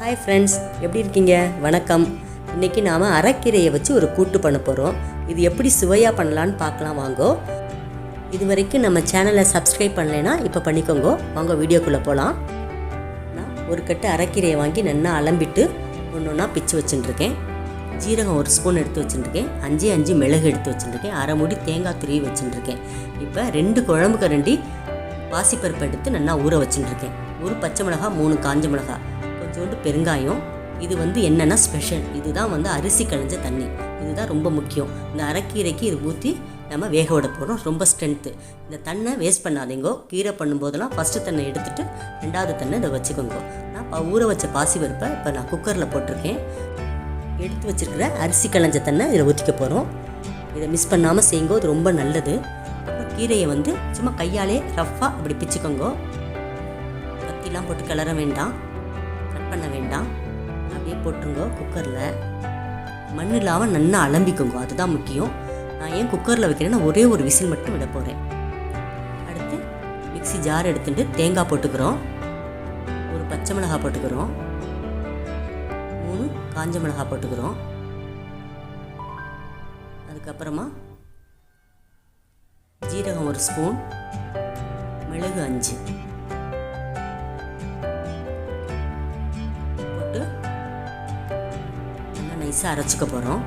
Hi friends, எப்படி இருக்கீங்க? வணக்கம். இன்றைக்கி நாம் அரைக்கீரையை வச்சு ஒரு கூட்டு பண்ண போகிறோம். இது எப்படி சுவையாக பண்ணலான்னு பார்க்கலாம் வாங்கோ. இது வரைக்கும் நம்ம சேனலை சப்ஸ்கிரைப் பண்ணலைன்னா இப்போ பண்ணிக்கோங்க. வாங்க வீடியோக்குள்ளே போகலாம். நான் ஒரு கட்டு அரைக்கீரையை வாங்கி நல்லா அலம்பிட்டு ஒன்று ஒன்றா பிச்சு வச்சுட்டுருக்கேன். ஜீரகம் 1 ஸ்பூன் எடுத்து வச்சுட்டுருக்கேன். 5 மிளகு எடுத்து வச்சுட்டுருக்கேன். அரை மூடி தேங்காய் துருவி வச்சுட்டுருக்கேன். இப்போ 2 குழம்பு கரண்டி பாசிப்பருப்பு எடுத்து நல்லா ஊற வச்சுட்டுருக்கேன். ஒரு பச்சை மிளகாய், 3 காஞ்ச மிளகாய், கொஞ்சோண்டு பெருங்காயம். இது என்னென்னா ஸ்பெஷல். இதுதான் அரிசி களைஞ்ச தண்ணி. இதுதான் ரொம்ப முக்கியம். இந்த அரைக்கீரைக்கு இது ஊற்றி நம்ம வேக விட போகிறோம். ரொம்ப ஸ்ட்ரென்த்து. இந்த தண்ணை வேஸ்ட் பண்ணாதீங்கோ. கீரை பண்ணும்போதெல்லாம் ஃபஸ்ட்டு தண்ணை எடுத்துகிட்டு 2வது தண்ணை இதை வச்சுக்கோங்க. நான் ஊற வச்ச பாசிப்பருப்பை இப்போ நான் குக்கரில் போட்டிருக்கேன். எடுத்து வச்சுருக்கிற அரிசி களைஞ்ச தண்ணை இதில் ஊற்றிக்க போகிறோம். இதை மிஸ் பண்ணாமல் செய்யுங்கோ, அது ரொம்ப நல்லது. அப்புறம் கீரையை சும்மா கையாலே ரஃப்பாக அப்படி பிச்சுக்கோங்க. கத்திலாம் போட்டு கிளற வேண்டாம், கட் பண்ண வேண்டாம். அப்படியே போட்டுருங்கோ. குக்கரில் மண் இல்லாமல் நல்லா அலம்பிக்கோங்க, அதுதான் முக்கியம். நான் ஏன் குக்கரில் வைக்கிறேன்னா ஒரே ஒரு விசில் மட்டும் விட போகிறேன். அடுத்து மிக்ஸி ஜார் எடுத்துட்டு தேங்காய் போட்டுக்கிறோம். ஒரு பச்சை மிளகாய் போட்டுக்கிறோம். 3 காஞ்ச மிளகாய் போட்டுக்கிறோம். அதுக்கப்புறமா ஜீரகம் 1 ஸ்பூன், மிளகு 5 போட்டு நல்லா நைஸாக அரைச்சிக்க போகிறோம்.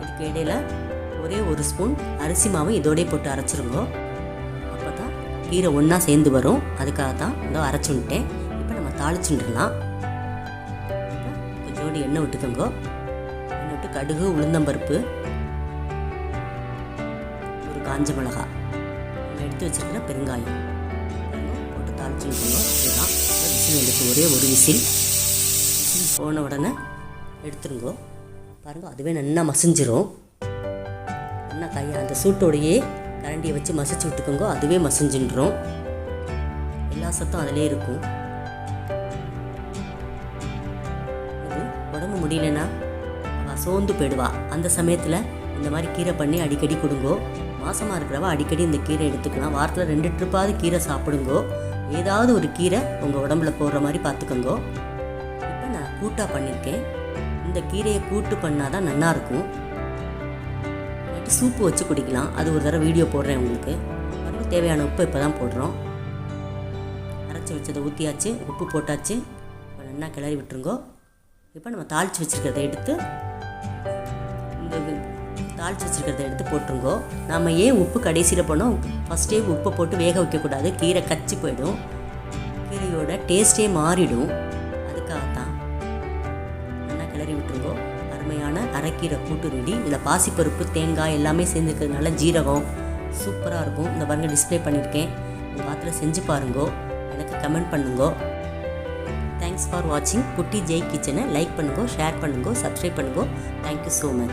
இதுக்கு இடையில் ஒரே 1 ஸ்பூன் அரிசி மாவு இதோடய போட்டு அரைச்சிருங்கோ. அப்போ தான் கீரை ஒன்றா சேர்ந்து வரும். அதுக்காக தான் இதோ அரைச்சி விட்டேன். இப்போ நம்ம தாளிச்சுட்டுலாம். கொஞ்சோண்டு எண்ணெய் விட்டுக்கோங்க. எண்ணெய் விட்டு கடுகு, உளுந்தம்பருப்பு, ஒரு காஞ்ச மிளகாய், நம்ம எடுத்து வச்சுருக்கிற பெருங்காயம் போட்டு தாளிச்சுக்கோங்க. இதுதான் விசில் வந்துட்டு ஒரே ஒரு விசில் போன உடனே எடுத்துருங்கோ. பாருங்கள், அதுவே நல்லா மசிஞ்சிரும். நல்லா அந்த சூட்டோடையே கரண்டியை வச்சு மசிச்சு விட்டுக்கோங்க. அதுவே மசிஞ்சின்றோம். எல்லா சத்தும் அதிலே இருக்கும். இது உடம்பு முடியலன்னா அவள் சோர்ந்து போயிடுவா. அந்த சமயத்தில் இந்த மாதிரி கீரை பண்ணி அடிக்கடி கொடுங்கோ. மாசமாக இருக்கிறவா அடிக்கடி இந்த கீரை எடுத்துக்கலாம். வாரத்தில் 2 ட்ரிப்பாவது கீரை சாப்பிடுங்கோ. ஏதாவது ஒரு கீரை உங்கள் உடம்புல போடுற மாதிரி பார்த்துக்கோங்கோ. இப்போ நான் கூட்டாக பண்ணியிருக்கேன். இந்த கீரையை கூட்டு பண்ணால் தான் நல்லாயிருக்கும். சூப்பு வச்சு குடிக்கலாம். அது ஒரு தடவை வீடியோ போடுறேன் உங்களுக்கு. அதுக்கு தேவையான உப்பு இப்போ தான் போடுறோம். அரைச்சி வச்சதை ஊற்றியாச்சு, உப்பு போட்டாச்சு. இப்போ நல்லா கிளறி விட்டுருங்கோ. இப்போ நம்ம தாளித்து வச்சுருக்கிறத எடுத்து போட்டுருங்கோ. நம்ம ஏன் உப்பு கடைசியில் போனோம், ஃபஸ்ட்டே உப்பை போட்டு வேக வைக்கக்கூடாது. கீரை கச்சி போயிடும், கீரையோட டேஸ்ட்டே மாறிடும். அதுக்காகத்தான் நல்லா கிளறி விட்டுருங்கோ. அருமையான அரைக்கீரை கூட்டு ரெடி. இதில் பாசிப்பருப்பு, தேங்காய் எல்லாமே சேர்ந்துருக்கிறதுனால ஜீரகம் சூப்பராக இருக்கும். இந்த பாருங்க, டிஸ்பிளே பண்ணியிருக்கேன். உங்கள் பாத்தில் செஞ்சு பாருங்கோ, எனக்கு கமெண்ட் பண்ணுங்கோ. தேங்க்ஸ் ஃபார் வாட்சிங் குட்டி ஜெய் கிச்சனை. லைக் பண்ணுங்கோ, ஷேர் பண்ணுங்கோ, சப்ஸ்கிரைப் பண்ணுங்கோ. Thank you so much.